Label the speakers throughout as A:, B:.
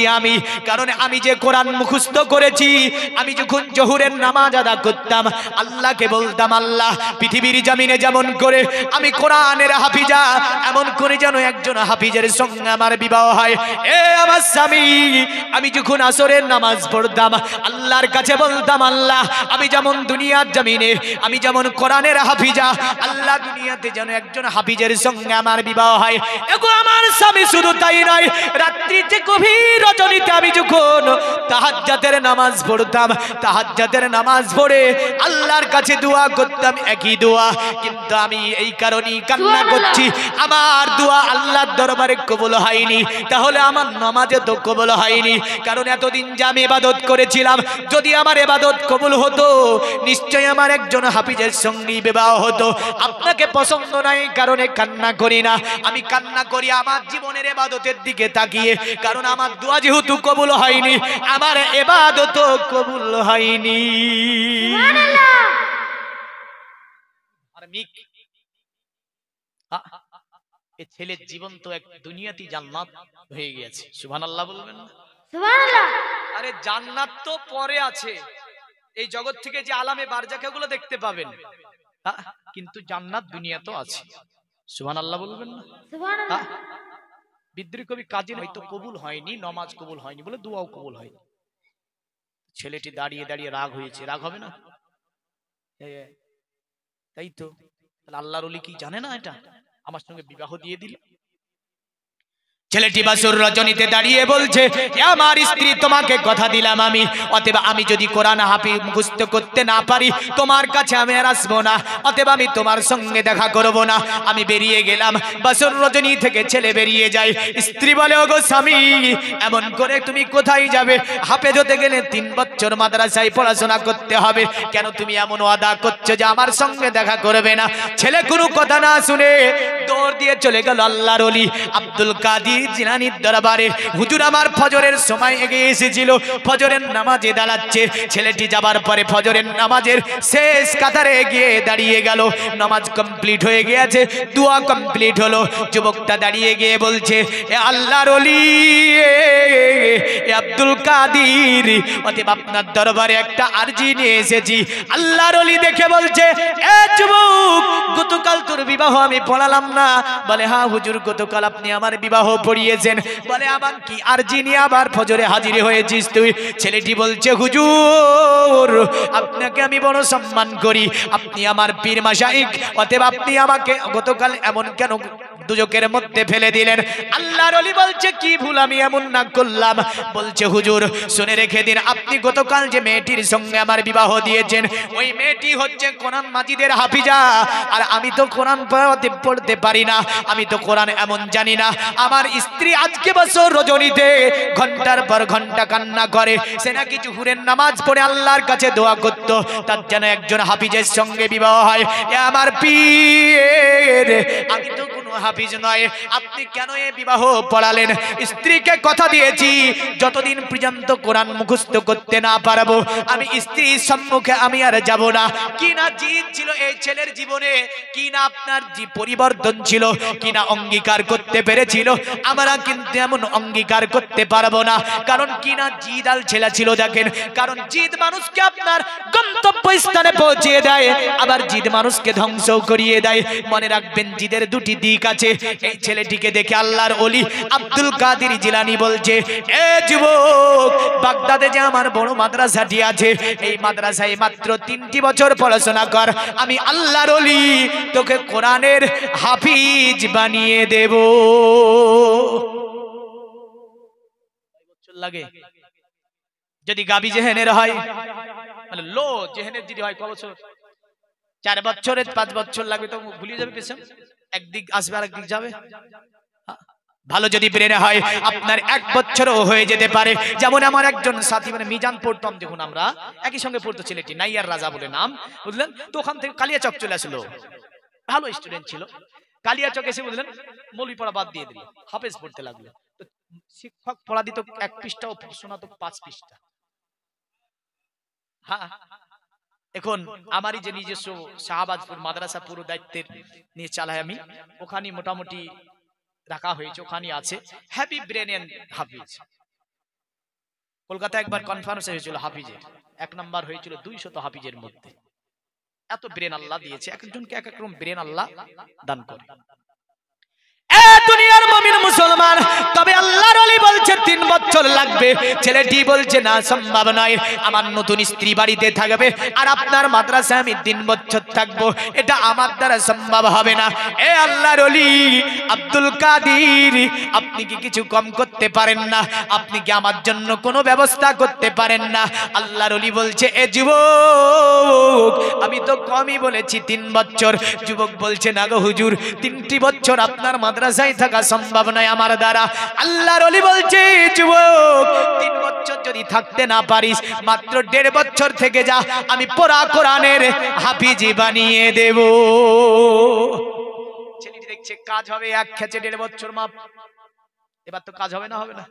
A: করছি আমি, কারণ আমি যে কোরআন মুখস্থ করেছি। আমি যখন জোহরের নামাজ আদা করতাম আল্লাহকে বলতাম, আল্লাহ পৃথিবীর জমিনে যেমন করে আমি কোরআনের হাফিজা, এমন করে যেন একজন হাফিজের সঙ্গে আমার বিবাহ হয়। এ আমার স্বামী, আমি যখন আসরের নামাজ পড়তাম আল্লাহর কাছে বলতাম, আল্লাহ আমি যেমন দুনিয়ার জমিনে আমি যেমন কোরআনের হাফিজা, আল্লাহ দুনিয়াতে যেন একজন হাফিজের সঙ্গে আমার বিবাহ হয়। এগো আমার স্বামী, শুধু তাই নয়, রাত্রিতে গভীর রজনীতে আমি যখন তাহাজ্জুদের নামাজ পড়তাম, তাহাজ্জুদের নামাজ পড়ে আল্লাহর কাছে দোয়া করতাম, একই দোয়া, কিন্তু আমি এই কারণেই কান্না করছি, আমার দোয়া আল্লাহর দরবারে কবুল হয়নি। তাহলে আমার নামাজে তো কবুল হয়নি, কারণ এতদিন যে আমি ইবাদত করেছিলাম, যদি আমার ইবাদত কবুল হতো নিশ্চয়ই আমার একজন হাফিজের সঙ্গে বিবাহ হতো। আপনাকে পছন্দ নাই কারণে কান্না করি না, আমি কান্না করি আমার জীবনের ইবাদতের দিকে তাকিয়ে, কারণ আমার দোয়া যেহেতু কবুল হয়নি, আমার ইবাদত কবুল হয়নি। সুবহানাল্লাহ। এই ছেলের জীবন তো এক দুনিয়াতেই জান্নাত হয়ে গেছে। সুবহানাল্লাহ বলবেন না? সুবহানাল্লাহ। আরে জান্নাত তো পরে আছে, এই জগৎ থেকে যে আলামে বারজাখাগুলো দেখতে পাবেন, কিন্তু জান্নাত দুনিয়াতেও আছে। সুবহানাল্লাহ বলবেন না? সুবহানাল্লাহ। বিদ্রোহী কবি কাজী হয়তো কবুল হয়নি, নামাজ কবুল হয়নি বলে দোয়াও কবুল হয়নি। ছেলেটি দাঁড়িয়ে দাঁড়িয়ে রাগ হয়েছে, রাগ হবে না? তাই তো, আল্লাহর ওলি কি জানে না এটা? আমার সঙ্গে বিবাহ দিয়ে দিল। ছেলেটি বাসর রজনীতে দাঁড়িয়ে বলছে, আমার স্ত্রী তোমাকে কথা দিলাম আমি, অতএব আমি যদি কোরআন হাফিজ মুখস্থ করতে না পারি তোমার কাছে আমি আর আসবো না, অতএব আমি তোমার সঙ্গে দেখা করব না। আমি বেরিয়ে গেলাম। বাসর রজনী থেকে ছেলে বেরিয়ে যায়। স্ত্রী বলে, ওগো স্বামী, এমন করে তুমি কোথায় যাবে? হাফেজ হতে গেলে 3 বছর মাদ্রাসায় পড়াশোনা করতে হবে, কেন তুমি এমন ওয়াদা করছো যে আমার সঙ্গে দেখা করবে না? ছেলে কোনো কথা না শুনে দৌড় দিয়ে চলে গেল আল্লাহর ওলি আব্দুল কাদের জিলানীর দরবারে। হুজুর, আমার ফজরের সময় এগিয়ে এসেছিল, ফজরের নামাজে দাঁড়াচ্ছে। ছেলেটি যাবার পরে ফজরের নামাজের শেষ কাতারে গিয়ে দাঁড়িয়ে গেল। নামাজ কমপ্লিট হয়ে গিয়েছে, দোয়া কমপ্লিট হলো। যুবকটা দাঁড়িয়ে গিয়ে বলছে, এ আল্লাহর ওলি, এ আব্দুল কাদের, অতএব আপনার দরবারে একটা আরজি নিয়ে এসেছি। আল্লাহর ওলি দেখে বলছে, এ যুবক, গতকাল তোর বিবাহ আমি পড়ালাম না? বলে, হ্যাঁ হুজুর, গতকাল আপনি আমার বিবাহ পড়িয়েছেন। বলে, আমার কি আরজি নিয়ে আবার ফজরে হাজির হয়েছিস তুই? ছেলেটি বলছে, হুজুর, আপনাকে আমি বড় সম্মান করি, আপনি আমার পীর মাশাইখ, অতএব আপনি আমাকে গতকাল এমন কেন দুজকের মধ্যে ফেলে দিলেন? আল্লাহর ওলি বলছে, কি ভুল আমি এমন না করলাম? বলছে, হুজুর শুনে রেখে দিন, আপনি গতকাল যে মেয়েটির সঙ্গে আমার বিবাহ দিয়েছেন, ওই মেয়েটি হচ্ছে কোরআন মাজিদের হাফিজা, আর আমি তো কোরআন পড়তে পারি না, আমি তো কোরআন এমন জানি না। আমার স্ত্রী আজকে বছর রজনীতে ঘন্টার পর ঘন্টা কান্না করে, সে নাকি জোহরের নামাজ পড়ে আল্লাহর কাছে দোয়া করত তার যেন একজন হাফিজের সঙ্গে বিবাহ হয়। এ আমার পীর, আমি তো কোনো হাফিজ নয়, আপনি কেন এ বিবাহ পড়ালেন? স্ত্রীকে কথা দিয়েছি যতদিন পর্যন্ত কোরআন মুখস্থ করতে না পারবো আমি স্ত্রীর সম্মুখে আমি আর যাব না। কি না জিদ ছিল এই ছেলের জীবনে, কি না আপনার পরিবর্তন ছিল, কি না অঙ্গীকার করতে পেরেছিল। আমরা কিন্তু এমন অঙ্গীকার করতে পারবো না, কারণ কি না জিদ আল ছেলে ছিল। দেখেন, কারণ জিদ মানুষকে আপনার গন্তব্য স্থানে পৌঁছে দেয়, আবার জিদ মানুষকে ধ্বংস করিয়ে দেয়। মনে রাখবেন, জিদের দুটি দিক আছে। এই ছেলেটিকে দেখে আল্লাহর ওলি আব্দুল কাদের জিলানী বলছে, এ যুবক, বাগদাদে যে আমার বড় মাদ্রাসাটি আছে, এই মাদ্রাসায় মাত্র 3টি বছর পড়াশোনা কর, আমি আল্লাহর ওলি তোকে কোরআনের হাফিজ বানিয়ে দেব। লাগে যদি গাবি জেহেনের হয়, মানে লো জেহেনের যদি হয়, ক বছর? 4 বছরের 5 বছর লাগবে, তো ভুলিয়ে যাবে পেছন, একদিক আসবে আর একদিক যাবে। ভালো যদি ব্রেনে হয় আপনার 1 বছরও হয়ে যেতে পারে। যেমন আমার একজন সাথী, মানে মিজান পড়তাম যখন, আমরা একই সঙ্গে পড়তো, ছেলেটি নাইয়ার রাজা বলে নাম, বুঝলেন তো? ওখান থেকে কালিয়াচক চলে আসলো, ভালো স্টুডেন্ট ছিল। কালিয়াচক এসে বুঝলেন মৌলভী পড়া বাদ দিয়ে দিল, হাফেজ পড়তে লাগলো। তো শিক্ষক পড়া দিত 1 পৃষ্ঠা, ও শোনাতো 5 পৃষ্ঠা। হ্যাঁ, এখন আমারই যে নিজস্ব শাহবাজপুর মাদ্রাসা পুরো দায়িত্বের নিয়ে চালাই আমি, ওখানে মোটামুটি রাখা হয়েছে, ওখানে আছে হ্যাপি ব্রেন এন্ড হাফিজ। কলকাতা একবার কনফারেন্স হয়েছিল হাফিজের, 1 নাম্বার হয়েছিল 200 হাফিজের মধ্যে। এত ব্রেন আল্লাহ দিয়েছে, এক একজনকে এক এক রকম ব্রেন আল্লাহ দান করে। দুনিয়ার মুমিন মুসলমান, তবে আল্লাহর ওলি বলছে 3 বছর লাগবে। ছেলেটি বলছে না, সম্ভব নয়, আমার নতুন স্ত্রী বাড়িতে থাকবে আর আপনার মাদ্রাসায় আমি 3 বছর থাকবো, এটা আমার দ্বারা সম্ভব হবে না। এ আল্লাহর ওলি আব্দুল কাদের, আপনি কি কিছু কম করতে পারেন না? আপনি কি আমার জন্য কোনো ব্যবস্থা করতে পারেন না? আল্লাহর ওলি বলছে, এ যুবক, আমি তো কমই বলেছি 3 বছর। যুবক বলছে, না গো হুজুর, 3টি বছর আপনার মাদ্রাসায় থাকা সম্ভব নয় আমার দ্বারা। আল্লাহর ওলি বলছে, যুবক, 3 বছর যদি থাকতে না পারিস, মাত্র 1.5 বছর থেকে যা, আমি পুরা কোরআনের হাফিজি বানিয়ে দেব। ছেলেটি দেখছে কাজ হবে, এক খেচে 1.5 বছর মাপ। এবার তো কাজ হবে না, হবে না?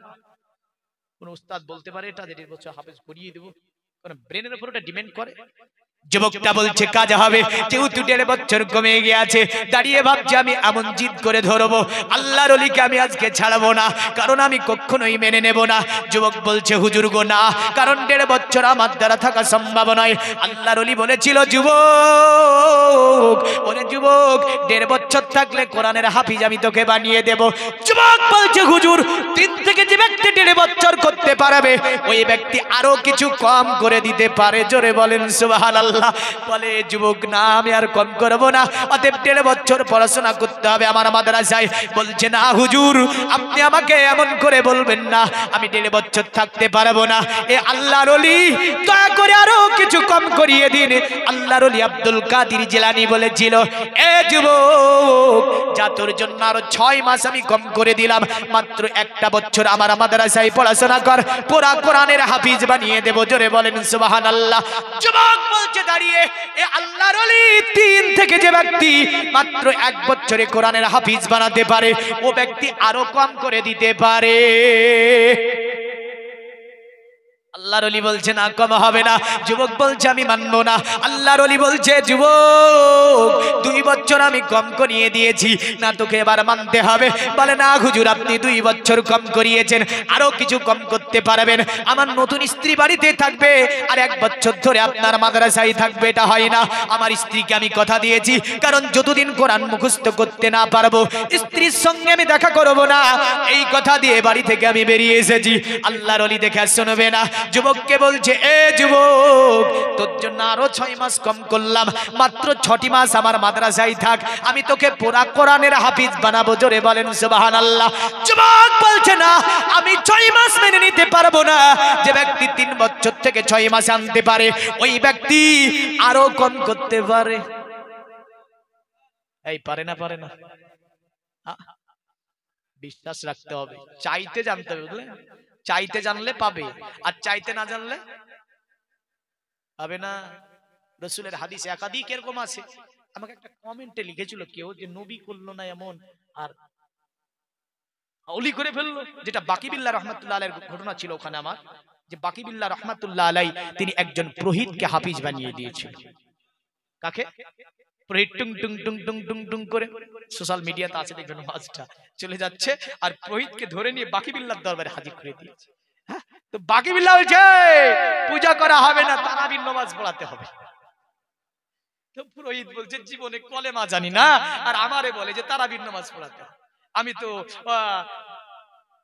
A: কোন উস্তাদ বলতে পারে এটা 1.5 বছর হাফেজ করিয়ে দেব? কারণ ব্রেনের উপর এটা ডিপেন্ড করে। যুবকটা বলছে কাজ হবে, যেহেতু 1.5 বছর কমে গিয়েছে, দাঁড়িয়ে ভাবছে আমি এমন জিদ করে ধরবো, আল্লাহর ওলিকে আমি আজকে ছাড়বো না, কারণ আমি কখনোই মেনে নেব না। যুবক বলছে, হুজুর গো না, কারণ 1.5 বছর আমার দ্বারা থাকা সম্ভব নয়। আল্লাহর ওলি বলেছিল, যুবক, ওরে যুবক, 1.5 বছর থাকলে কোরআনের হাফিজ আমি তোকে বানিয়ে দেব। যুবক বলছে, হুজুর, 3 থেকে যে ব্যক্তি 1.5 বছর করতে পারবে, ওই ব্যক্তি আরো কিছু কম করে দিতে পারে। জোরে বলেন সুবহানাল্লাহ। বলে, যুবক না, আমি আর কম করব না, অতএব 1.5 বছর পড়াশোনা করতে হবে আমার মাদ্রাসায়। বলছে, না হুজুর, আপনি আমাকে এমন করে বলবেন না, আমি 1.5 বছর থাকতে পারবো না। এ আল্লাহর ওলি, দয়া করে আরো কিছু কম করিয়ে দিন। আল্লাহর ওলি আব্দুল কাদের জিলানী বলেছিল, এ যুবক, যা তোর জন্য আরো 6 মাস আমি কম করে দিলাম, মাত্র 1টা বছর আমার মাদ্রাসায় পড়াশোনা কর, পুরা কোরআনের হাফিজ বানিয়ে দেব। জোরে বলেন সুবহানাল্লাহ। যুবক বলছে দাঁড়িয়ে, এ আল্লাহর ওলি 3 থেকে যে ব্যক্তি মাত্র 1 বছরে কোরআনের হাফিজ বানাতে পারে, ও ব্যক্তি আরো কম করে দিতে পারে। আল্লাহর ওলি বলছে, না, কম হবে না। যুবক বলছে, আমি মানবো না। আল্লাহর ওলি বলছে, যুবক, 2 বছর আমি কম করিয়ে দিয়েছি, না তোকে এবার মানতে হবে? বলে, না হুজুর, আপনি 2 বছর কম করিয়েছেন, আরো কিছু কম করতে পারবেন? আমার নতুন স্ত্রী বাড়িতে থাকবে আর 1 বছর ধরে আপনার মাদ্রাসায় থাকবে, এটা হয় না। আমার স্ত্রীকে আমি কথা দিয়েছি, কারণ যতদিন কোরআন মুখস্থ করতে না পারবো, স্ত্রীর সঙ্গে আমি দেখা করব না, এই কথা দিয়ে বাড়ি থেকে আমি বেরিয়ে এসেছি। আল্লাহর ওলি দেখে শুনবে না। যুবককে বলছে, এ যুবক, তোর জন্য আরো 6 মাস কম করলাম, মাত্র 6টি মাস আমার মাদ্রাসায় থাক, আমি তোকে পুরা কোরআনের হাফিজ বানাবো। জোরে বলেন সুবহানাল্লাহ। যুবক বলছে, না, আমি 6 মাস মেনে নিতে পারবো না। যে ব্যক্তি 3 বছর থেকে 6 মাস আনতে পারে, ওই ব্যক্তি আরো কম করতে পারে। এই পারে না, পারে না? বিশ্বাস রাখতে হবে, চাইতে জানতে হবে, বুঝলেন? চাইতে জানলে পাবে, আর চাইতে না জানলে পাবে না। রাসূলের হাদিসে একাধিক এরকম আছে। আমাকে একটা কমেন্টে লিখেছিল কেউ যে নবী করলো না এমন, আর ওলি করে ফেললো, যেটা বাকিবিল্লাহ রাহমাতুল্লাহ আলাইহির ঘটনা ছিল ওখানে আমার, যে বাকিবিল্লাহ রাহমাতুল্লাহ আলাইহি তিনি একজন পুরোহিতকে হাফিজ বানিয়ে দিয়েছিল। কাকে? পুরোহিত টুং টুং টুং টুং টুং টুং করে সোশ্যাল মিডিয়াতে আছে, দেখবেন ওয়াজটা চলে যাচ্ছে, আর পুরোহিতকে ধরে নিয়ে বাকিবিল্লাহর দরবারে হাজির করে দিয়েছে। হ্যাঁ, তো বাকিবিল্লাহ বলছে, পূজা করা হবে না, তারাবির নামাজ পড়াতে হবে। তো পুরোহিত বলছে, জীবনে কলেমা জানি না, আর আমারে বলে যে তারাবির নামাজ পড়াতে হবে। আমি তো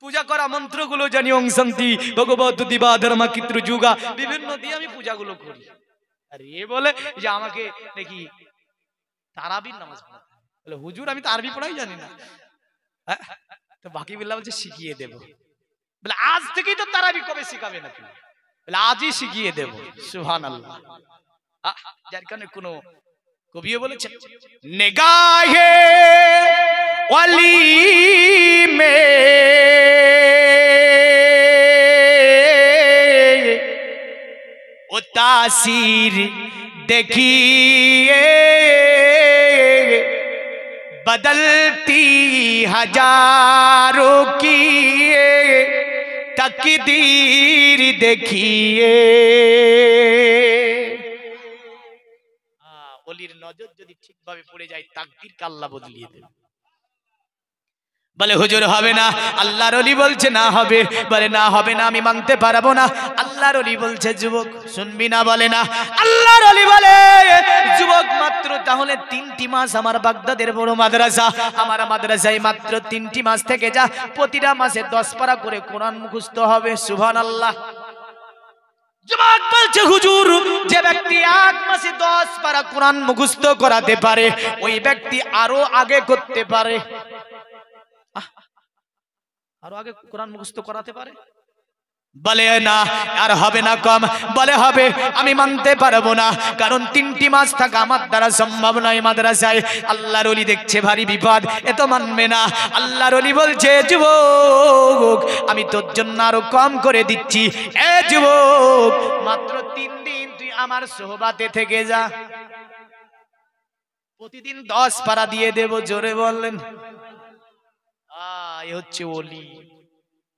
A: পূজা করা মন্ত্রগুলো জানি, ওং শান্তি ভগবত দিবা ধর্মা কিত্র যুগা, বিভিন্ন দিয়ে আমি পূজাগুলো করি। আর এ বলে যে আমাকে নাকি তারাবির নামাজ পড়াতে হবে। বলে, হুজুর, আমি তো আরবি পড়াই জানি না। তো বাকিবিল্লাহ বলছে, শিখিয়ে দেব। বলে, আজ থেকেই তো তারাবি, কবে শিখাবে না তুমি? বলে, আজই শিখিয়ে দেব। সুবহানাল্লাহ। যার কারণে কোনো কবিও বলেছেন, নেগাহে ওয়ালি মে ও তাসির देखिए बदलती हजारों की तकदीर देखिए। ওলির নজর যদি ঠিকভাবে পড়ে যায়, তাকদীরকে আল্লাহ বদলিয়ে দেবে। বলে হুজুর হবে না। আল্লাহর ওলি বলছে না হবে। বলে না হবে না, আমি মানতে পারবো না। আল্লাহর ওলি বলছে যুবক শুনবি না? বলে না। আল্লাহর ওলি বলে যুবক মাত্র তাহলে 3টি মাস আমার বাগদাদের বড় মাদ্রাসা, আমার মাদ্রাসায় মাত্র 3টি মাস থেকে যা, প্রতিটা মাসে 10 পারা করে কোরআন মুখস্থ হবে। সুবহানাল্লাহ। যুবক বলছে হুজুর যে ব্যক্তি 1 মাসে 10 পারা কোরআন মুখস্থ করাতে পারে ওই ব্যক্তি আরো আগে করতে পারে, আরো আগে কোরআন মুখস্থ করাতে পারে। বলে না আর হবে না কম। বলে হবে, আমি মানতে পারবো না, কারণ 3টি মাস থাকা আমার দ্বারা সম্ভব নয় মাদ্রাসায়। আল্লাহর ওলি দেখছে ভারী বিপদ, এ তো মানবে না। আল্লাহর ওলি বলছে যুবক আমি তোর জন্য আরো কম করে দিচ্ছি। এ যুবক মাত্র 3 দিন তুই আমার সোহবাতে থেকে যা, প্রতিদিন 10 পারা দিয়ে দেব। জোরে বললেন এ হচ্ছে ওলি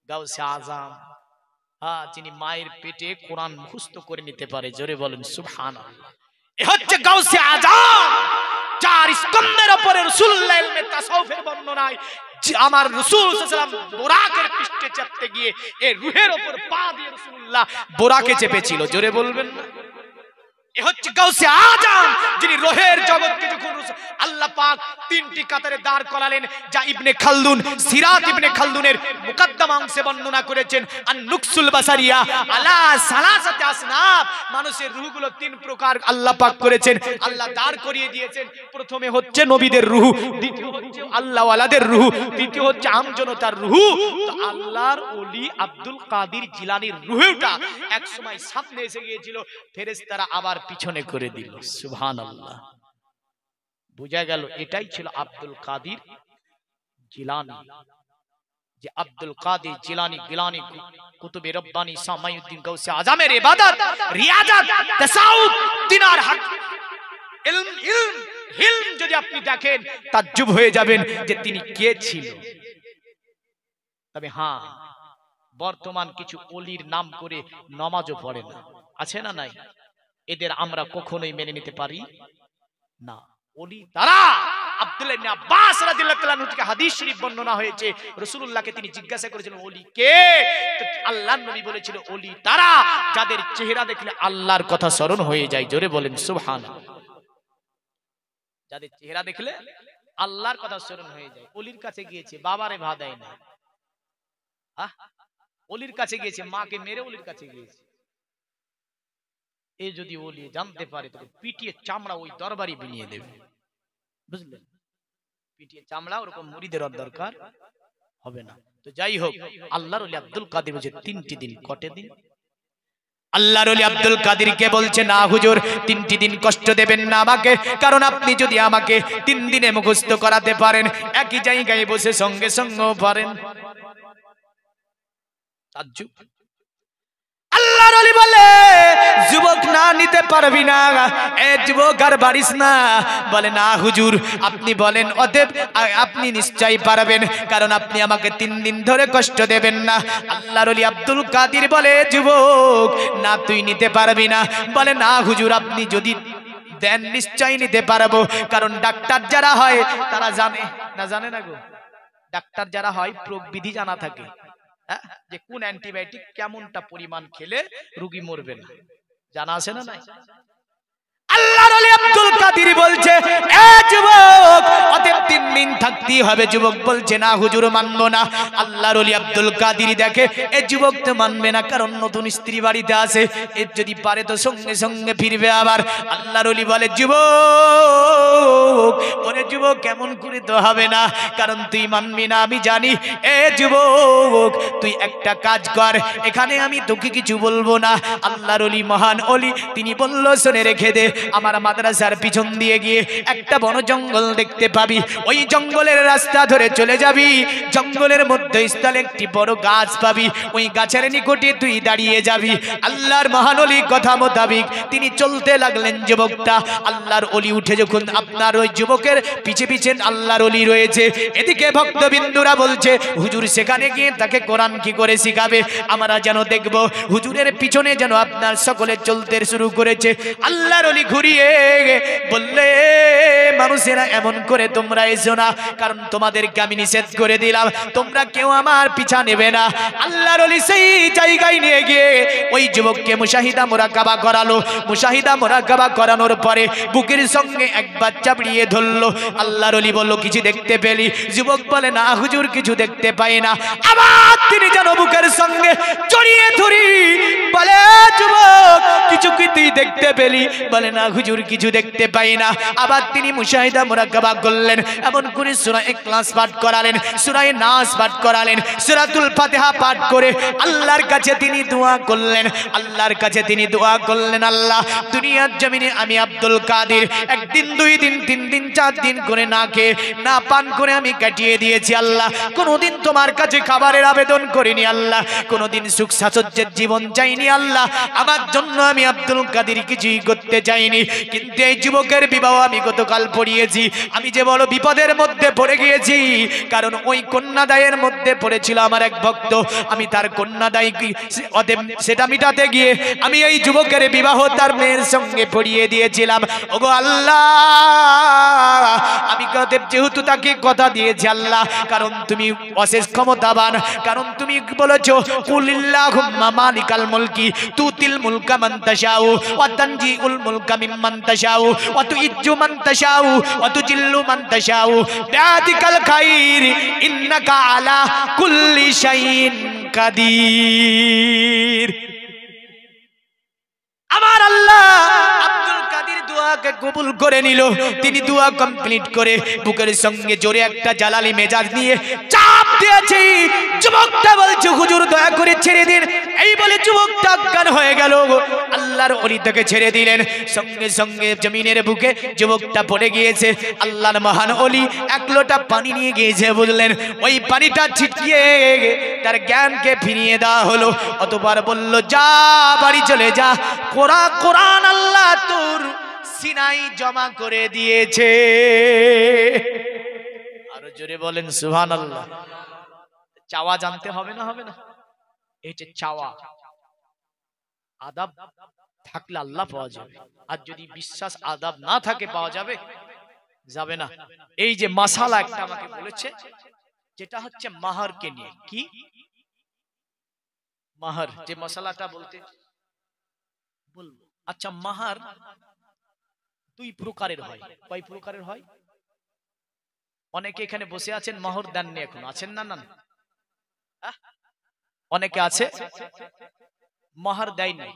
A: গাউসে আজম, যিনি মায়ের পেটে কোরআন মুখস্থ করে নিতে পারে। জোরে বলেন সুবহানাল্লাহ। এ হচ্ছে গাউসে আজম, যার স্কন্ধের উপরে রাসূলুল্লাহ ইলমে তাসাউফের বর্ণনায় আমার রাসূল সাল্লাল্লাহু আলাইহি ওয়াসাল্লাম বোরাকের পৃষ্ঠে চেপতে গিয়ে এই রূহের উপর পা দিয়ে রাসূলুল্লাহ বোরাকে চেপেছিল। জোরে বলবেন না? এ হচ্ছে গাউসে আজম, যিনি রোহের জগৎকে যখন আল্লাহ পাক 3টি কাতারে দাঁড় করালেন, যা ইবনে খালদুন সিরাত ইবনে খালদুনের মুকদ্দমা অংশে বর্ণনা করেছেন। আন-নুকসুল বাসারিয়া আলা সালাসাতি আসনাফ, মানুষের রূহগুলো 3 প্রকার আল্লাহ পাক করেছেন। আল্লাহ দাঁড় করিয়ে দিয়েছেন। প্রথমে হচ্ছে নবীদের রূহ, দ্বিতীয় হচ্ছে আল্লাহ ওয়ালাদের রূহ, তৃতীয় হচ্ছে আমজনতার রূহ। তো আল্লাহর ওলি আব্দুল কাদের জিলানীর রূহটা এক সময় সামনে এসে গিয়েছিল, ফেরেশতারা আবার পিছনে করে দিল। সুবহানাল্লাহ। বুঝা গেল এটাই ছিল আব্দুল কাদের জিলানী। যে আব্দুল কাদের জিলানী গিলানী কুতুবে রব্বানী সামাইউদ্দিন গাউসে আজমের ইবাদত, রিয়াজত, তাসাউফ, দিনার হক ইলম যদি আপনি দেখেন তাজ্জুব হয়ে যাবেন যে তিনি কে ছিল। তবে হ্যাঁ, বর্তমান কিছু ওলির নাম করে নামাজও পড়ে না, আছে না নাই? এদের আমরা কখনোই মেনে নিতে পারি না। ওলি তারা। আব্দুল্লাহ ইবনে আব্বাস রাদিয়াল্লাহু তাআলা থেকে হাদিস শরীফ বর্ণনা হয়েছে, রাসূলুল্লাহকে তিনি জিজ্ঞাসা করেছিলেন ওলি কে? তো আল্লাহর নবী বলেছিল ওলি তারা যাদের চেহারা দেখলে আল্লাহর কথা স্মরণ হয়ে যায়। জোরে বলেন সুবহানাল্লাহ। যাদের চেহারা দেখলে আল্লাহর কথা স্মরণ হয়ে যায়। ওলির কাছে গিয়েছে, বাবারে ভা দেয় না। ওলির কাছে গিয়েছে, মাকে মেরে ওলির কাছে গিয়েছে। এ যদি ওলি জানতে পারে তবে পিটিয়ে চামড়া ওই দরবারই বিনিয়ে দেবে। বুঝলেন? পিটিয়ে চামড়া ওরকম মুরিদের দরকার হবে না। তো যাই হোক, আল্লাহর ওলি আব্দুল কাদের বলছে 3টি দিন। কটে দিন? আল্লাহর ওলি আব্দুল কাদেরকে বলছে না হুজুর 3টি দিন কষ্ট দেবেন না আমাকে, কারণ আপনি যদি আমাকে 3 দিনে মুখস্থ করাতে পারেন, একই জায়গায় বসে সঙ্গে সঙ্গেও পারেন। তাজ্জুব। আল্লাহর ওলি বলে যুবক না নিতে পারবি না, এ যুবক আর বাড়িস না। বলে না হুজুর আপনি বলেন, অতএব আপনি নিশ্চয়ই পারবেন, কারণ আপনি আমাকে 3 দিন ধরে কষ্ট দেবেন না। আল্লাহর ওলি আব্দুল কাদের বলে যুবক না তুই নিতে পারবি না। বলে না হুজুর আপনি যদি দেন নিশ্চয়ই নিতে পারবো, কারণ ডাক্তার যারা হয় তারা জানে না, জানে না গো, ডাক্তার যারা হয় প্রবিধি জানা থাকে যে কোন অ্যান্টিবায়োটিক কেমনটা পরিমাণ খেলে রোগী মরবে না, জানা আছে না নাই? আল্লাহর ওলি আব্দুল কাদের বলছে এ যুবক অতএব 3 দিন থাকতেই হবে। যুবক বলছে না হুজুর মানবো না। আল্লাহর ওলি আব্দুল কাদের দেখে এই যুবক তো মানবে না, কারণ নতুন স্ত্রী বাড়িতে আছে, এর যদি পারে তো সঙ্গে সঙ্গে ফিরবে আবার। আল্লাহর ওলি বলে যুবক ওরে যুবক কেমন করে তো হবে না, কারণ তুই মানবি না আমি জানি। এ যুবক তুই একটা কাজ কর, এখানে আমি তোকে কিছু বলবো না। আল্লাহর ওলি মহান ওলি তিনি বলল শুনে রেখে দে, আমার মাদ্রাসার পিছন দিয়ে গিয়ে একটা বন জঙ্গল দেখতে পাবি, ওই জঙ্গলের রাস্তা ধরে চলে যাবি, জঙ্গলের মধ্যস্থলে একটি বড় গাছ পাবি, ওই গাছের নিকটে তুই দাঁড়িয়ে যাবি। আল্লাহর মহান ওলি কথা মোতাবিক তিনি চলতে লাগলেন। যুবকটা আল্লাহর ওলি উঠে যখন আপনার ওই যুবকের পিছে পিছে আল্লাহর ওলি রয়েছে, এদিকে ভক্তবিন্দুরা বলছে হুজুর সেখানে গিয়ে তাকে কোরআন কি করে শিখাবে, আমরা যেন দেখব। হুজুরের পিছনে যেন আপনার সকলে চলতে শুরু করেছে। আল্লাহর ওলি ঘুরিয়ে বললে মানুষেরা এমন করে তোমরা এসো না, কারণ তোমাদেরকে আমি নিষেধ করে দিলাম, তোমরা কেউ আমার পিছা নেবে না। আল্লাহর ওলি সেই জায়গায় নিয়ে গিয়ে ওই যুবককে মুশাহিদা মুরাকাবা করালো। মুশাহিদা মুরাকাবা করানোর পরে বুকের সঙ্গে একবার চাপড়িয়ে ধরলো। আল্লাহর ওলি বলল, কিছু দেখতে পেলি? যুবক বলে, না হুজুর, কিছু দেখতে পাই না। আবার তিনি যেন বুকের সঙ্গে জড়িয়ে ধরি, বলে, যুবক কিছু কি তুই দেখতে পেলি? বলে, না হুজুর, কিছু দেখতে পাই না। আবার তিনি মুশাহিদা মুরাকাবা করলেন, এমন করে সূরা ইখলাস পাঠ করালেন, সূরা নাস পাঠ করালেন, সূরাতুল ফাতিহা পাঠ করে আল্লাহর কাছে তিনি দোয়া করলেন। আল্লাহর কাছে তিনি দোয়া করলেন, আল্লাহ, দুনিয়ার জমিনে আমি আব্দুল কাদের একদিন, 2 দিন, 3 দিন, 4 দিন করে না খেয়ে না পান করে আমি কাটিয়ে দিয়েছি। আল্লাহ, কোনোদিন তোমার কাছে খাবারের আবেদন করিনি। আল্লাহ, কোনোদিন সুখ সাচ্ছন্দ্যের জীবন চাইনি। আল্লাহ, আমার জন্য আমি আব্দুল কাদের কিছুই করতে চাইনি। কিন্তু এই যুবকের বিবাহ আমি গতকাল পড়িয়েছি। আমি যে বড় বিপদের মধ্যে পড়ে গিয়েছি, কারণ ওই কন্যাদায়ের মধ্যে পড়েছিল আমার এক ভক্ত। আমি তার কন্যাদায় সেটা মিটাতে গিয়ে আমি এই যুবকের বিবাহ তার মেয়ের সঙ্গে পড়িয়ে দিয়েছিলাম। ওগো আল্লাহ, আমি যেহেতু তাকে কথা দিয়েছি আল্লাহ, কারণ তুমি অশেষ ক্ষমতাবান, কারণ তুমি বলেছো, কুলিল্লাহুম্মা মালিকাল মুলকি তুতিল মুলকা মান তাশাউ ওয়া তানজিউল মুলকা মিম্মান তাশাউ ওয়া তুইজ্জু মান তাশাউ ওয়া তুজিল্লু মান তাশাউ বিয়াদিকাল খাইর ইন্নাকা আলা কুল্লি শাইইন কাদির। আমার আল্লাহ আব্দুল কাদের দোয়াকে কবুল করে নিল। তিনি দোয়া কমপ্লিট করে বুকের সঙ্গে জোরে একটা জালালি মেজাজ নিয়ে চাপ দিয়েছে। যুবকটা বলছে, হুজুর দয়া করে ছেড়ে দিন। এই বলে যুবকটা অজ্ঞান হয়ে গেল। আল্লাহর ওলি তাকে ছেড়ে দিলেন। সঙ্গে সঙ্গে জমিনের বুকে যুবকটা পড়ে গিয়েছে। আল্লাহর মহান ওলি এক লোটা পানি নিয়ে গিয়েছে, বুঝলেন? ওই পানিটা ছিটিয়ে তার জ্ঞানকে ফিরিয়ে দেওয়া হলো। অতঃপর বলল, যা বাড়ি চলে যা, কোরআন আল্লাহ তোর সিনাই জমা করে দিয়েছে। আরো জোরে বলেন সুবহানাল্লাহ। চাওয়া জানতে হবে না? হবে না? এই যে চাওয়া, আদাব থাকলে আল্লাহ পাওয়া যাবে, আর যদি বিশ্বাস আদাব না থাকে পাওয়া যাবে? যাবে না। এই যে মাসালা একটা আমাকে বলেছে, যেটা হচ্ছে মাহারকে নিয়ে। কি মাহার? যে মশালাটা বলতে বলবো। আচ্ছা, মাহার 2 প্রকারের হয়। কয় প্রকারের হয়? অনেকে এখানে বসে আছেন, মাহর দেননি, এখন আছেন না? না, অনেকে আছে মাহার দেয়নি।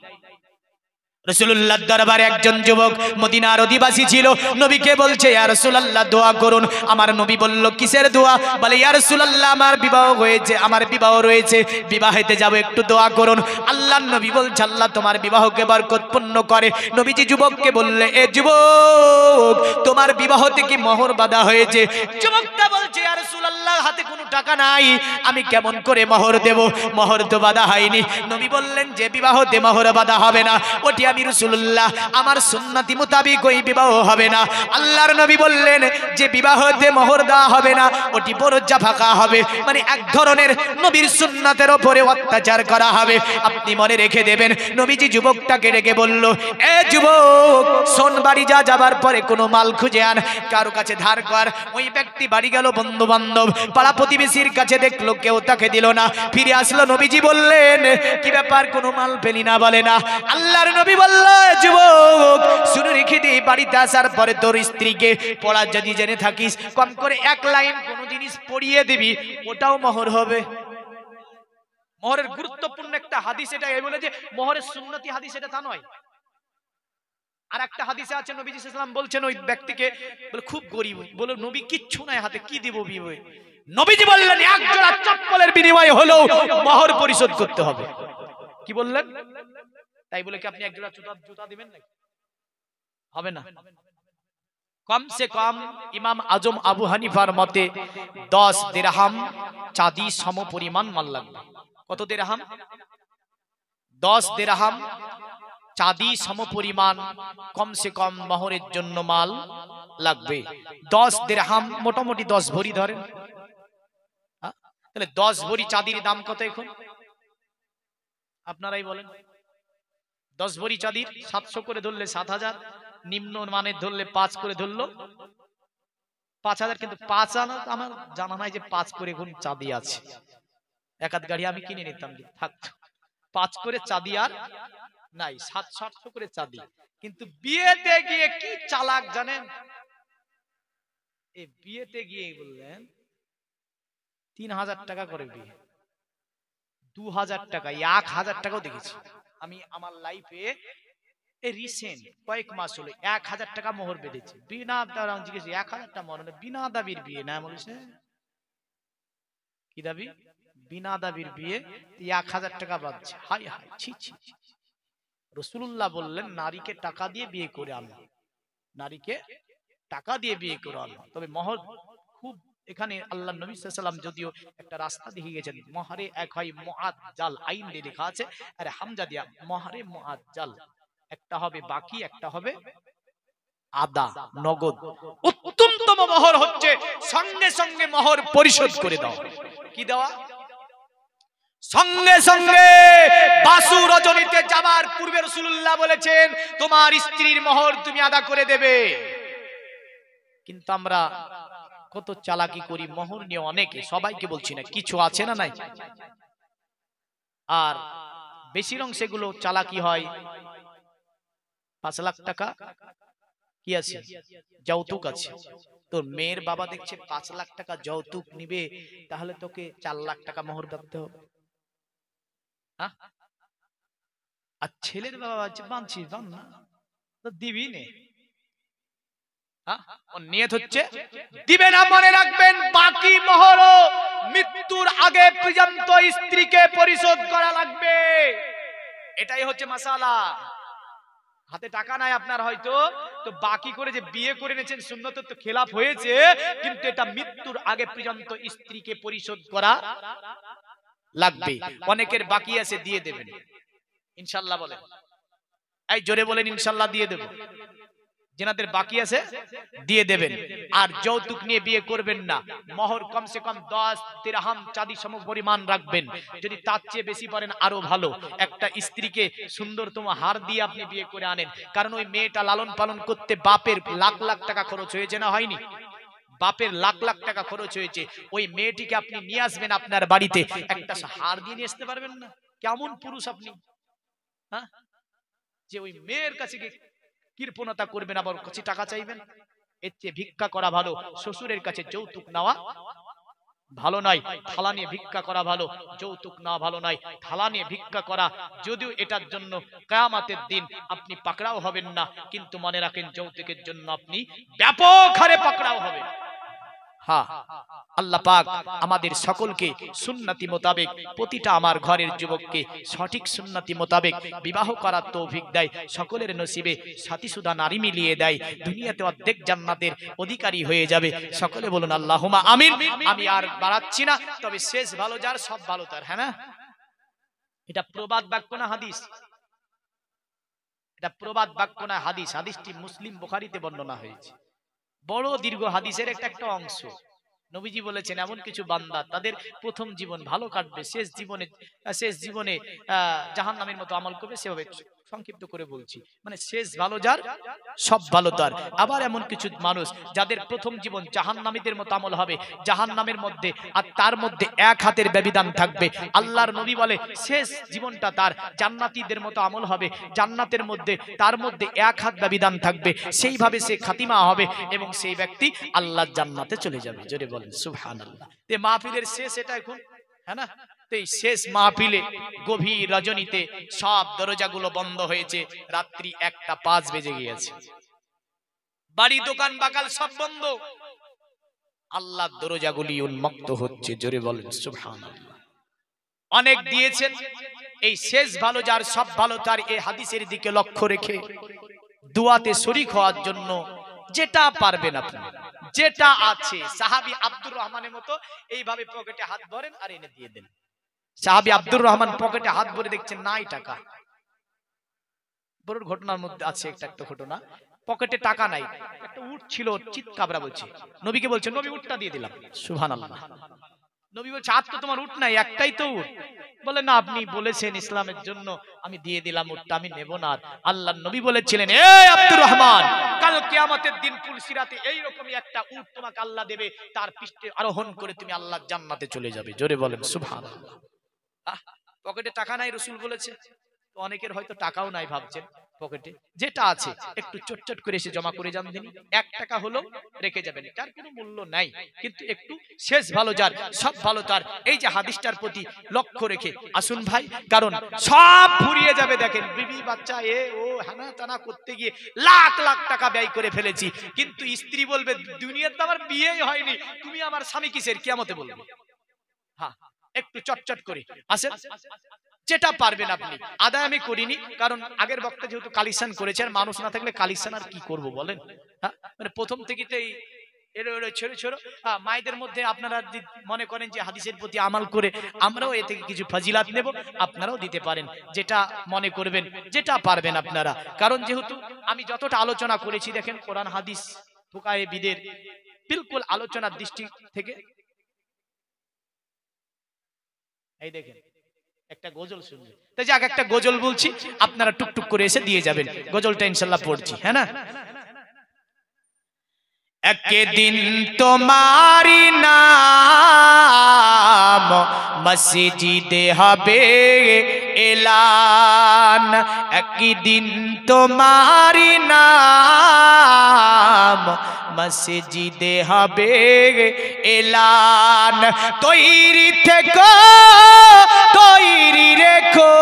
A: রাসূলুল্লাহর দরবারে একজন যুবক মদিনার অধিবাসী ছিল। নবীকে বলছে, ইয়া রাসূলুল্লাহ দোয়া করুন। আমার নবী বলল, কিসের দোয়া? বলে, ইয়া রাসূলুল্লাহ আমার বিবাহ হয়েছে, আমার বিবাহ রয়েছে, বিবাহেতে যাব, একটু দোয়া করুন। আল্লাহর নবী বলছে, আল্লাহ তোমার বিবাহকে বরকতপূর্ণ করে। নবীজি যুবককে বললে, এ যুবক, তোমার বিবাহতে কি মোহর বাঁধা হয়েছে? যুবকটা বলছে, ইয়া রাসূলুল্লাহ হাতে কোনো টাকা নাই, আমি কেমন করে মোহর দেব? মোহর তো বাঁধা হয়নি। নবী বললেন, যে বিবাহতে মোহর বাঁধা হবে না, ওটি আমি রাসূলুল্লাহ আমার সুন্নতি মোতাবেক ওই বিবাহ হবে না। আল্লাহর নবী বললেন, যে বিবাহতে মোহর দেওয়া হবে না, ওটি বরজা ফাঁকা হবে, মানে এক ধরনের নবীর সুন্নাতের উপরে অত্যাচার করা হবে। আপনি মনে রেখে দেবেন। নবীজি যুবকটাকে ডেকে বলল, এ যুবক, শোন, বাড়ি যা, যাবার পরে কোনো মাল খুঁজে আন, কারো কাছে ধার কর। ওই ব্যক্তি বাড়ি গেল, বন্ধু বান্ধব পাড়া প্রতিবেশীর কাছে দেখলো, কেউ তাকে দিল না, ফিরে আসলো। নবীজি বললেন, কি ব্যাপার, কোনো মাল পেলি না? বলে না। আল্লাহর নবী বলল, যুবক শুনে রেখে দে, বাড়িতে আসার পরে তোর স্ত্রীকে পড়া যদি জেনে থাকিস, কম করে 1 লাইন কোনো জিনিস পড়িয়ে দিবি, ওটাও মোহর হবে। মোহরের গুরুত্বপূর্ণ একটা হাদিস এটা। এই বলে যে মোহরের সুন্নতি হাদিস, এটা তা নয়। আর একটা হাদিসে আছে, নবী সাল্লাল্লাহু আলাইহি ওয়াসাল্লাম বলছেন ওই ব্যক্তিকে, বলে খুব গরিব, বলে নবী কিচ্ছু নাই হাতে, কি দিব বিয়ে? নবীজি বললেন, 1 জোড়া চপ্পলের বিনিময়ে হলেও মোহর পরিশোধ করতে হবে। কি বললেন? তাই বলে কি আপনি 1 জোড়া জুতা দিবেন নাকি? হবে না। কমসে কম ইমাম আজম আবু হানিফার মতে 10 দিরহাম চাঁদি সম পরিমাণ মাল লাগবে। কত দিরহাম? 10 দিরহাম চাঁদি সম পরিমাণ কমসে কম মোহরের জন্য মাল লাগবে। 10 দিরহাম মোটামুটি 10 ভরি ধরেন, তাহলে 10 ভরি চাঁদির দাম কত এখন? আপনারাই বলেন। 10 ভরি চাঁদির 700 করে ধরলে 7000, নিম্ন মানের ধরলে 5 করে ধরলো 5,000, কিন্তু 5 আনা আমার জানা নাই যে 5 করে এখন চাঁদি আছে। এক আধ গাড়ি আমি কিনে নিতাম, থাকতো 5 করে চাঁদি আর নাই, 700-800 করে চাঁদি। কিন্তু বিয়েতে গিয়ে কি চালাক জানেন, এই বিয়েতে গিয়ে বললেন 3,000 টাকা করে বিয়ে, 2,000 টাকা, 1,000 টাকাও দেখেছি আমি আমার লাইফে। এই রিসেন্ট কয়েক মাস হলো 1,000 টাকা মোহর বেঁধেছে বিনা দাবি। জিজ্ঞেস 1,000 টাকা মোহর বিনা দাবির বিয়ে না, বলছে কি দাবি? বিনা দাবির বিয়ে, 1,000 টাকা বাঁধছে। হাই হাই, ছি ছি। রাসূলুল্লাহ বললেন নারীকে টাকা দিয়ে বিয়ে করে আনো, নারীকে টাকা দিয়ে বিয়ে করে আনো। তবে মোহর খুব, এখানে আল্লাহ নবী সাল্লাল্লাহু আলাইহি ওয়াসাল্লাম যদিও একটা রাস্তা দেখিয়ে গেছেন, মোহরে এক হয় মুআজ্জাল, আইন দিয়ে লেখা আছে, আরে হামজা দিয়া মোহরে মুআজ্জাল, একটা হবে বাকি, একটা হবে আদা, নগদ। উত্তমতম মোহর হচ্ছে সঙ্গে সঙ্গে মোহর পরিশোধ করে দাও। কি দেওয়া? সঙ্গে সঙ্গে। বাসু রজনীতে যাবার পূর্বে রাসূলুল্লাহ বলেছেন তোমার স্ত্রীর মোহর তুমি আদা করে দেবে। কিন্তু আমরা কত চালাকি করি মোহর নিয়ে, অনেকে, সবাইকে বলছি না, কিছু আছে না নাই, আর বেশির অংশ সেগুলো চালাকি হয়। 5 লাখ টাকা কি আছে, যৌতুক আছে। তোর মেয়ের বাবা দেখছে 5 লাখ টাকা যৌতুক নিবে, তাহলে তোকে 4 লাখ টাকা মোহর দিতে হবে। আর ছেলের বাবা আছে বাঁধছি বান না, তো দিবি নে। নিয়ত হচ্ছে দিবে না। মনে রাখবেন বাকি মোহরও মৃত্যুর আগে পর্যন্ত স্ত্রীকে পরিশোধ করা লাগবে। এটাই হচ্ছে মাসালা। হাতে টাকা নাই আপনার হয়তো, তো বাকি করে যে বিয়ে করে নিয়েছেন সুন্নতের তো খেলাফ হয়েছে, কিন্তু এটা মৃত্যুর আগে পর্যন্ত স্ত্রীকে পরিশোধ করা লাগবে। অনেকের বাকি আছে, দিয়ে দেবেন ইনশাআল্লাহ বলেন। এই জোরে বলেন ইনশাআল্লাহ দিয়ে দেব। যেনাদের বাকি আছে দিয়ে দেবেন। আর যৌতুক নিয়ে বিয়ে করবেন না। মোহর কমসে কম 10 দিরহাম চাঁদি সম পরিমাণ রাখবেন। যদি তার চেয়ে বেশি পারেন আরো ভালো। একটা স্ত্রীকে সুন্দরতম হার দিয়ে আপনি বিয়ে করে আনেন, কারণ ওই মেয়েটা লালন পালন করতে বাপের লাখ লাখ টাকা খরচ হয়েছে না হয়নি? বাপের লাখ লাখ টাকা খরচ হয়েছে। ওই মেয়েটিকে আপনি নিয়ে আসবেন আপনার বাড়িতে, একটা হার দিয়ে নিয়ে আসতে পারবেন না? কেমন পুরুষ আপনি, হ্যাঁ, যে ওই মেয়ের কাছে কৃপণতা করবেন, আবার কাছে টাকা চাইবেন? এর চেয়ে ভিক্ষা করা ভালো। শ্বশুরের কাছে যৌতুক নেওয়া ভালো নয়, থালা নিয়ে ভিক্ষা করা ভালো। যৌতুক নেওয়া ভালো নয়, থালা নিয়ে ভিক্ষা করা। যদিও এটার জন্য কিয়ামতের দিন আপনি পাকড়াও হবেন না, কিন্তু মনে রাখেন যৌতুকের জন্য আপনি ব্যাপক হারে পাকড়াও হবেন। হ্যাঁ, আল্লাহ পাক আমাদের সকলকে সুন্নতি মোতাবেক, প্রতিটা আমার ঘরের যুবককে সঠিক সুন্নতি মোতাবেক বিবাহ করার তৌফিক দেয়। সকলের নসিবে সাথীসুদা নারী মিলিয়ে দেয়। দুনিয়াতে অর্ধেক জান্নাতের অধিকারী হয়ে যাবে। সকলে বলুন আল্লাহুম্মা আমিন। আমি আর বাড়াচ্ছি না, তবে শেষ ভালো যার সব ভালো তার। হ্যাঁ না, এটা প্রবাদ বাক্য না হাদিস? এটা প্রবাদ বাক্য না হাদিস? হাদিসটি মুসলিম বুখারীতে বর্ণনা হয়েছে। বড় দীর্ঘ হাদিসের একটা অংশ। নবীজি বলেছেন এমন কিছু বান্দা তাদের প্রথম জীবন ভালো কাটবে, শেষ জীবনে জাহান্নামের মতো আমল করবে। সেভাবে সংক্ষিপ্ত করে বলছি, মানে শেষ ভালো যার সব ভালো তার। আবার এমন কিছু মানুষ যাদের প্রথম জীবন জাহান্নামীদের মতো আমল হবে, জাহান্নামের মধ্যে, আর তার মধ্যে এক হাতের ব্যবধান থাকবে। আল্লাহর নবী বলে শেষ জীবনটা তার জান্নাতীদের মতো আমল হবে, জান্নাতের মধ্যে তার মধ্যে এক হাত ব্যবধান থাকবে। সেইভাবে সে খাতিমা হবে এবং সেই ব্যক্তি আল্লাহর জান্নাতে চলে যাবে। জোরে বলেন সুবহানাল্লাহ। তে মাহফিলের শেষ এটা এখন, হ্যাঁ না? এই শেষ মাহফিলে গভীর রজনীতে সব দরজাগুলো বন্ধ হয়েছে, রাত্রি 1টা 5 বেজে গিয়েছে, বাড়ি দোকান বাকাল সব বন্ধ, আল্লাহর দরজাগুলি উন্মুক্ত হচ্ছে। জোরে বলেন সুবহানাল্লাহ। অনেক দিয়েছেন এই শেষ ভালো যার সব ভালো তার, এই হাদিসের দিকে লক্ষ্য রেখে দুয়াতে শরীক হওয়ার জন্য যেটা পারবেন আপনি, যেটা আছে। সাহাবী আব্দুর রহমানের মতো এইভাবে পকেটে হাত ভরেন আর এনে দিয়ে দেন। সাহাবী আব্দুর রহমান পকেটে হাত ভরে দেখছেন নাই টাকা। বড় ঘটনার মধ্যে আছে একটা ঘটনা, পকেটে টাকা নাই, একটা উট ছিল, চিৎকাবরা বলছে, নবীকে বলছে নবী উটটা দিয়ে দিলাম। সুবহানাল্লাহ। নবী বলছে হাত তো তোমার উঠ নাই, একটাই তো উঠ। বলে না, আপনি বলেছেন ইসলামের জন্য আমি দিয়ে দিলাম উটটা, আমি নেব না। আল্লাহর নবী বলেছিলেন, এ আব্দুর রহমান, কাল কিয়ামতের দিন পুলসিরাতে এইরকমই একটা উট তোমাকে আল্লাহ দেবে, তার পৃষ্ঠে আরোহণ করে তুমি আল্লাহর জান্নাতে চলে যাবে। জোরে বলেন সুবহানাল্লাহ। পকেটে টাকা নাই রাসূল বলেছে, তো অনেকের হয়তো টাকাও নাই, ভাবছেন পকেটে যেটা আছে একটু চটচট করে এসে জমা করে যান দিন, 1 টাকা হলো রেখে যাবেন, তার কোনো মূল্য নাই, কিন্তু একটু শেষ ভালো যার সব ভালো তার। এই যে হাদিসটার প্রতি লক্ষ্য রেখে আসুন ভাই, কারণ সব ফুরিয়ে যাবে। দেখেন বিবি বাচ্চা এ ও হানা টানা করতে গিয়ে লাখ লাখ টাকা ব্যয় করে ফেলেছি, কিন্তু স্ত্রী বলবে দুনিয়াতে আমার বিয়েই হয়নি, তুমি আমার স্বামী কিসের, কিয়ামতে বলবে। হ্যাঁ, একটু চটচট করে আসেন, যেটা পারবেন আপনি। আদায় আমি করিনি, কারণ আগের বক্তা যেহেতু কালিসান করেছে, আর মানুষ না থাকলে কালিসান আর কি করব বলেন। হ্যাঁ, মানে প্রথম থেকেই তো এই ছোট ছোট মায়েদের মধ্যে আপনারা মনে করেন যে হাদিসের প্রতি আমাল করে আমরাও এ থেকে কিছু ফাজিলাত নেব, আপনারাও দিতে পারেন, যেটা মনে করবেন, যেটা পারবেন আপনারা। কারণ যেহেতু আমি যতটা আলোচনা করেছি, দেখেন কোরআন হাদিস ফুকায়ে বিদের বিলকুল আলোচনার দৃষ্টি থেকে, এই দেখেন একটা গজল শুনবে, তাই যাক একটা গজল বলছি, আপনারা টুকটুক করে এসে দিয়ে যাবেন, গজলটা ইনশাআল্লাহ পড়ছি, হ্যাঁ না। একদিন তোমারি নাম মসজিদে হবে এলান, একদিন তোমারি নাম মসজিদে হবে এলান। তৈরি থেকো, তৈরি রেখো,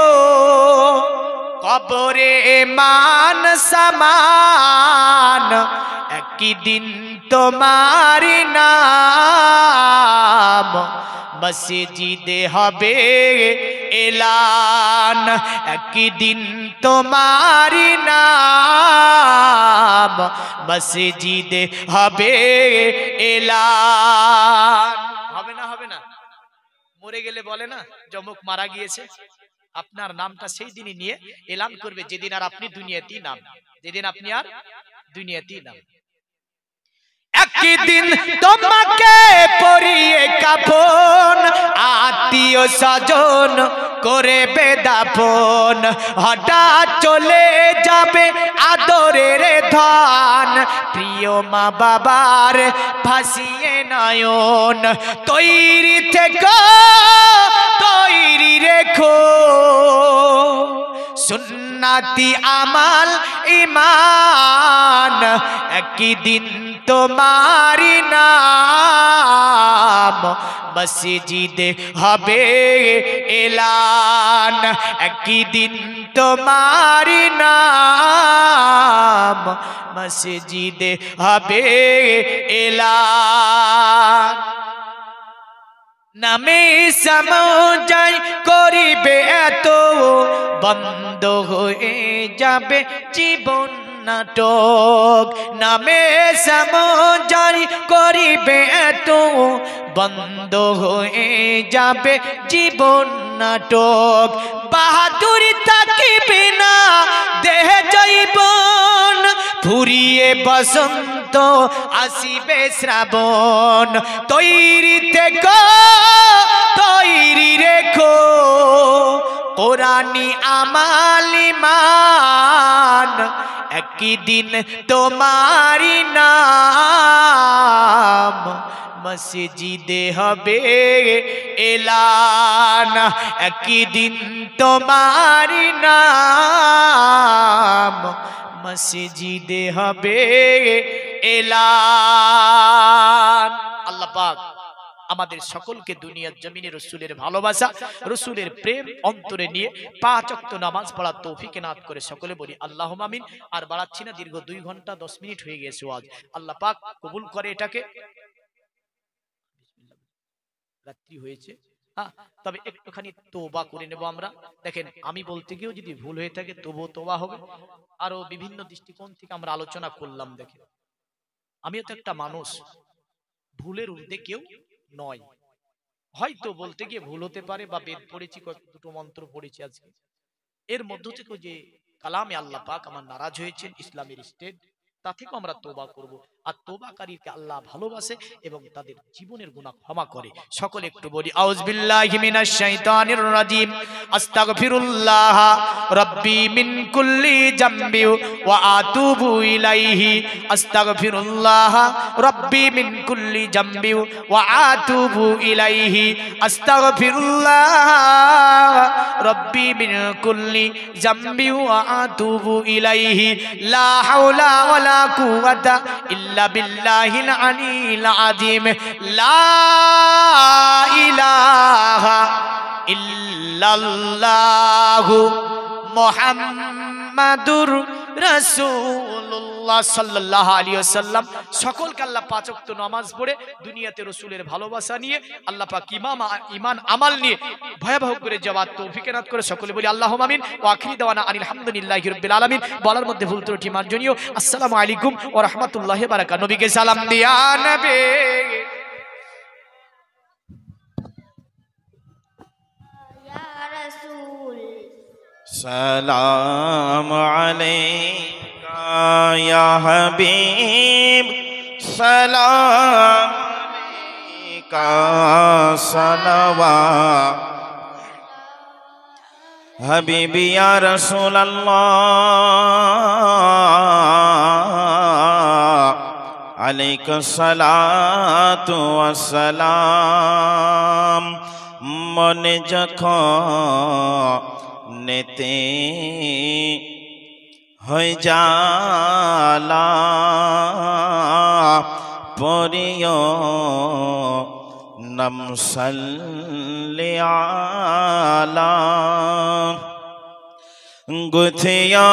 A: কবরে মান সমান, একদিন তোমারি নাম মসজিদে হবে এলান, একদিন তোমারি নাম মসজিদে হবে এলান। হবে না, হবে না, মরে গেলে বলে না যমুক মারা গিয়েছে, আপনার নামটা সেই দিনই নিয়ে এলান করবে যেদিন আর আপনি দুনিয়াতেই নাম, যেদিন আপনি আর দুনিয়াতেই নাম। একদিন তোমাকে পরিয়ে কাফন, আত্মীয় স্বজন করে বেদাফন, হঠাৎ চলে যাবে আদরের ধন, প্রিয় মা বাবার ভাসিয়ে নয়ন। তৈরি থেকো, তৈরি রেখো, সুন্নাতি আমাল ঈমান, একদিন তোমারি নাম মসজিদে হবে এলান, একদিন তোমারি নাম মসজিদে হবে এলান। নামে সমজাই করিবে এত, বন্ধ হয়ে যাবে জীবন নাটক, নামে সমজাই করিবে এত, বন্ধ হয়ে যাবে জীবন নাটক। বাহাদুরি থাকিবে না দেহে জৈবন, ফুরিয়ে বসন্ত আসিবে শ্রাবণ। তৈরি থেকো, তৈরি রেখো, কোরআনি আমাল ঈমান, একদিন তোমারি নাম মসজিদে হবে এলান, একদিন তোমারি নাম মসজিদে হবে এলান। আল্লাহ পাক আমাদের সকলকে দুনিয়ার জমিনে রসুলের ভালোবাসা, রসুলের প্রেম অন্তরে নিয়ে 5 ওয়াক্ত নামাজ পড়ার তৌফিক এনায়েত করে সকলে বলি আল্লাহুম্মা আমিন। আর বাড়াচ্ছি না, দীর্ঘ 2 ঘন্টা 10 মিনিট হয়ে গেছে আজ, আল্লাহ পাক কবুল করে এটাকে। রাত্রি হয়েছে, তবে একটুখানি তওবা করে নেব আমরা। দেখেন আমি বলতে গিয়েও যদি ভুল হয়ে থাকে তবুও তওবা হবে। আরো বিভিন্ন দৃষ্টিকোণ থেকে আমরা আলোচনা করলাম। দেখেন আমিও তো একটা মানুষ, ভুলের ঊর্ধ্বে কেউ নয়, হয়তো বলতে গিয়ে ভুল হতে পারে, বা বেদ পড়েছি, দুটো মন্ত্র পড়েছি আজকে, এর মধ্য থেকে যে কালামে আল্লাহ পাক আমার নারাজ হয়েছেন ইসলামের স্টেট, তা থেকেও আমরা তওবা করব। আর তওবাকারীকে আল্লাহ ভালোবাসে এবং তাদের জীবনের গুনাহ ক্ষমা করে। সকলে একটু বলি আউযু বিল্লাহি মিনাশ শাইতানির রাজিম আস্তাগফিরুল্লাহ রাব্বি মিন কুল্লি জামবি ওয়া আতুবু ইলাইহি আস্তাগফিরুল্লাহ রাব্বি মিন কুল্লি জামবি ওয়া আতুবু ইলাইহি আস্তাগফিরুল্লাহ রাব্বি মিন কুল্লি জামবি ওয়া আতুবু ইলাইহি লা হাওলা ওয়ালা কুওয়াতা ইল্লা বিল্লাহিল আলিয়্যিল আযীম লা ইলাহা ইল্লাল্লাহু মুহাম্মাদুর রাসূলুল্লাহ সাল্লাল্লাহু আলাইহি ওয়াসাল্লাম। সকলকে আল্লাহ পাঁচ ওয়াক্ত নামাজ পড়ে দুনিয়াতে রাসূলের ভালোবাসা নিয়ে আল্লাহ পাক ঈমান আমাল নিয়ে ভয়াবহ করে যাওয়ার তৌফিক এনায়েত করে। সকলে বলি আল্লাহুম্মা আমিন ওয়া আখিরু দাওয়ানা আনিল হামদুলিল্লাহি রাব্বিল আলামিন। বলার মধ্যে ভুল ত্রুটি মার্জনীয়। আসসালামু আলাইকুম ওয়া রাহমাতুল্লাহি ওয়া বারাকাতুহু। নবীকে সালাম দিয়া নবী
B: सलाम अलैका या हबीब सलाम अलैका सलवा हबीबी या रसूल अल्लाह अलैका सलातु वस्सलाम। मन जखन नेते হয়ে जाला পরিও নাম সাল্লি আলা গুথিয়া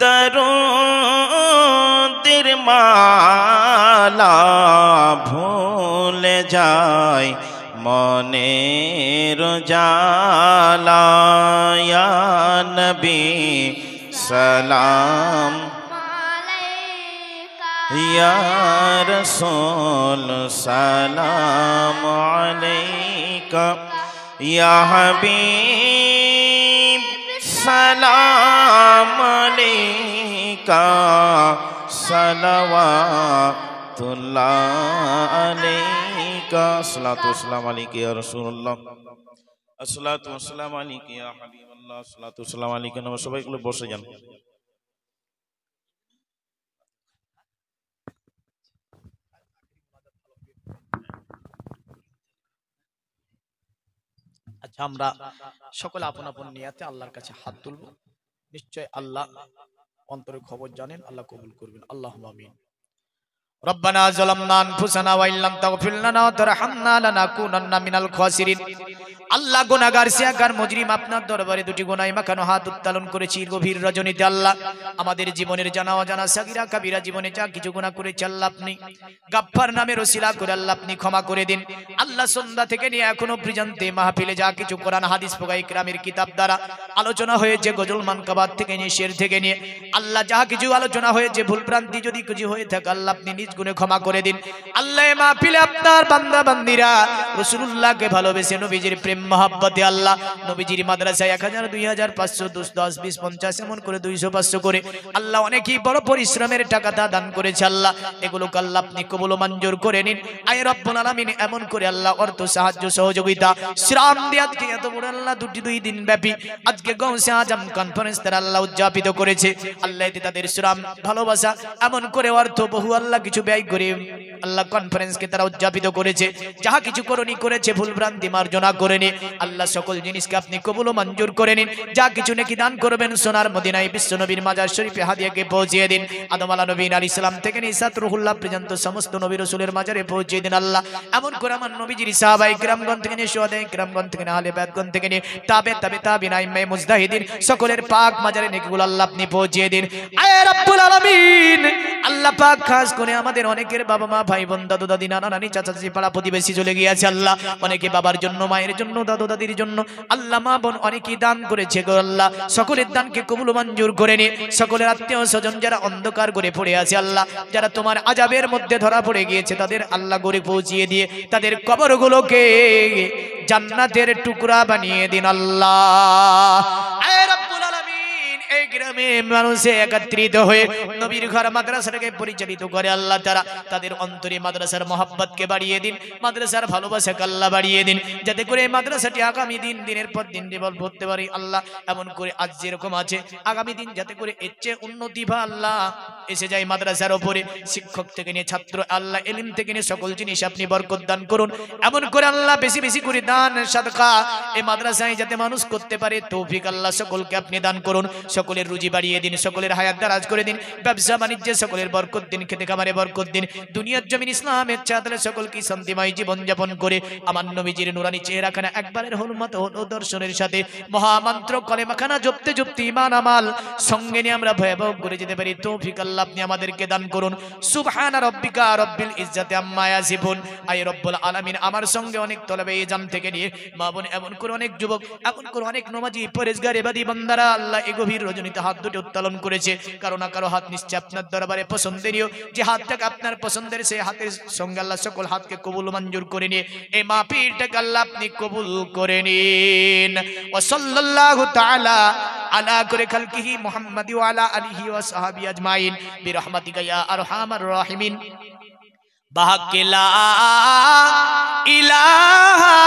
B: দরুদের মালা ভুলে যায় মনের জালা ইয়া নবী সালাম ইয়া রাসূল সালাম আলাইকা ইয়া হাবিব সালাম আলাইকা সালাওয়াতুল্লাহ আলাইকা আসসালাতু ওয়াসসালামু আলাইকা ইয়া রাসূলুল্লাহ আসসালাতু ওয়াসসালামু আলাইকা ইয়া হাবিবাল্লাহ আসসালাতু ওয়াসসালামু আলাইকা। সবাই গুলো বসে যান।
A: আচ্ছা, আমরা সকলে আপন আপন নিয়াতে আল্লাহর কাছে হাত তুলব। নিশ্চয় আল্লাহ অন্তরের খবর জানেন, আল্লাহ কবুল করবেন। আল্লাহুম্মা আমিন। ربنا ظلمنا انفسنا وان لم تغفر لنا وترحمنا لنكونن من الخاسرين। আল্লাহ গুনাহগার সিয়াকার মুজরিম আপনার দরবারে দুটি গুনাহ মাখানো হাত উত্তোলন করেছি গভীর রজনীতে। আল্লাহ আমাদের জীবনের জানা অজানা সাগীরা কাবীরা জীবনে যা কিছু গুনাহ করেছি আল্লাহ আপনি গাফফার নামের ওসিলা করে আল্লাহ আপনি ক্ষমা করে দিন। আল্লাহ সন্ধ্যা থেকে নিয়ে এখনো পর্যন্ত মাহফিলে যা কিছু কোরআন হাদিস ফুকায়ে ইকরামের কিতাব দ্বারা আলোচনা হয়েছে, গজল মানকাবাত থেকে নিয়ে শের থেকে নিয়ে আল্লাহ যা কিছু আলোচনা হয়েছে ভুল ভ্রান্তি যদি কিছু হয়ে থাকে আল্লাহ আপনি নিজ গুণে ক্ষমা করে দিন। আল্লাহ এই মাহফিলে আপনার বান্দা বান্দিরা রাসূলুল্লাহকে ভালোবেসে নবীজির প্রেম মহব্বতে আল্লাহ নবীজির মাদ্রাসায় 1000 2000 500 10 20 50 এমন করে 200 500 করে আল্লাহ অনেকই বড় পরিশ্রমের টাকাটা দান করেছে। আল্লাহ এগুলোকে আল্লাহ আপনি কবুল ও মঞ্জুর করে নিন। আয় রব্বুল আলামিন এমন করে আল্লাহ অর্থ সাহায্য সহযোগিতা শ্রম দিয়ে আজকে এত বড় আল্লাহ 2 দিন ব্যাপী আজকে গাউসে আজম কনফারেন্স তারা আল্লাহ উদযাপিত করেছে। আল্লাহ এতে তাদের শ্রম ভালোবাসা এমন করে অর্থ বহু আল্লাহ কিছু ব্যয় করে আল্লাহ কনফারেন্সকে তারা উদযাপিত করেছে। যাহা কিছু করণী করেছে ভুল ভ্রান্তি মার্জনা করে নিন আল্লাহ সকল জিনিসকে আপনি কবুল ও মঞ্জুর করে নিন। যা কিছু নেকি দান করবেন সোনার মদিনায় বিশ্ব নবীর মাজার শরীফে হাদিয়াকে পৌঁছিয়ে দিন। আদম আলাইহিস নবী আলাইহিস সালাম থেকে নিয়ে ইসাত রুহুল্লাহ পর্যন্ত সমস্ত নবী রাসূলের মাজারে পৌঁছিয়ে দিন। আল্লাহ এমন করে আমার নবীজির সাহাবায়ে কিরামগণ থেকে নিয়ে শুহাদায়ে কিরামগণ থেকে নিয়ে আহলে বাইতগণ থেকে নিয়ে তাবিঈন আইম্মায়ে মুজতাহিদিন সকলের পাক মাজারে নেকিগুলো আল্লাহ আপনি পৌঁছিয়ে দিন। আয় রব্বুল আলামিন আল্লাহ পাক খাস করে আমাদের অনেকের বাবা মা ভাই বোন দাদু দাদি নানা নানি চাচা চাচি পাড়া প্রতিবেশী চলে গিয়েছে। আল্লাহ অনেকে বাবার জন্য মায়ের জন্য দাদু দাদির জন্য আল্লাহ মা বোন অনেকেই দান করেছে গো আল্লাহ সকলের দানকে কবুল ও মঞ্জুর করে নিন। সকলের আত্মীয় স্বজন যারা অন্ধকার করে পড়ে আছে আল্লাহ যারা তোমার আযাবের মধ্যে ধরা পড়ে গিয়েছে তাদের আল্লাহ গরে পৌঁছিয়ে দিয়ে তাদের কবরগুলোকে জান্নাতের টুকরা বানিয়ে দিন। আল্লাহ আয় রব্বুল আলামিন এই গ্রামে মানুষে একত্রিত হয়ে নবীর ঘর মাদ্রাসাটাকে পরিচালিত করে আল্লাহ তাআলা তাদের অন্তরে মাদ্রাসার মহব্বতকে বাড়িয়ে দিন, মাদ্রাসার ভালোবাসাকে আল্লাহ বাড়িয়ে দিন, যাতে করে এই মাদ্রাসাটি আগামী দিনের পর দিন ডেভেলপ করতে পারি আল্লাহ। এমন করে আজ যেরকম আছে আগামী দিন যাতে করে এর চেয়ে উন্নতি বা আল্লাহ এসে যায় মাদ্রাসার ওপরে। শিক্ষক থেকে নিয়ে ছাত্র আল্লাহ ইলম থেকে নিয়ে সকল জিনিস আপনি বরকত দান করুন। এমন করে আল্লাহ বেশি বেশি করে দান সাদকা এই মাদ্রাসায় যাতে মানুষ করতে পারে তৌফিক আল্লাহ সকলকে আপনি দান করুন। সকলের রুজি বাড়িয়ে দিন, সকলের হায়াত দারাজ করে দিন, ব্যবসা বাণিজ্যে সকলের বরকত দিন, খেতে খামারে বরকত দিন, দুনিয়ার জমিন ইসলামের চাদরে সকলকে শান্তিময় জীবন যাপন করে আমার নবীজির নুরানি চেহারাখানা একবারের হুরমত ও দর্শনের সাথে মহামন্ত্র কলেমাখানা জপতে জপতে ঈমান আমাল সঙ্গে নিয়ে আমরা ভয়াবহ করে যেতে পারি তৌফিক আল্লাহ আপনি আমাদেরকে দান করুন। সুবহানা রাব্বিকা রাব্বিল ইজ্জাতি আম্মা ইয়াসিফুন। আয় রব্বুল আলামিন আমার সঙ্গে অনেক তলবে জাম থেকে নিয়ে মা বোন এমন করে অনেক যুবক এমন করে অনেক নমাজি পরেশগার এবাদী বান্দারা আল্লাহ এই গভীর রজনীতে হাত দুটো উত্তোলন করেছে। কারো না কারো হাত নিশ্চয় আপনার দরবারে পছন্দেরীয়, যে হাতটাকে আপনার পছন্দের সেই হাতের সঙ্গে আল্লাহ সকল হাতকে কবুল মঞ্জুর করে নিয়ে এই মাহফিলটাকে আল্লাহ আপনি কবুল করে নিন। ওয়া সাল্লাল্লাহু তাআলা আলা করে খালকিহি মুহাম্মাদি ওয়া আলা আলিহি ওয়া সাহবিহি আজমাইন বিরহমাতিকা ইয়া আরহামার রাহিমিন। বাহাক্কিলা ইলাহা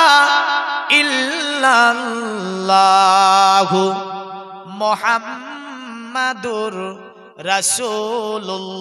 A: ইল্লাল্লাহু মুহাম্মাদুর রাসূলুল্লাহ।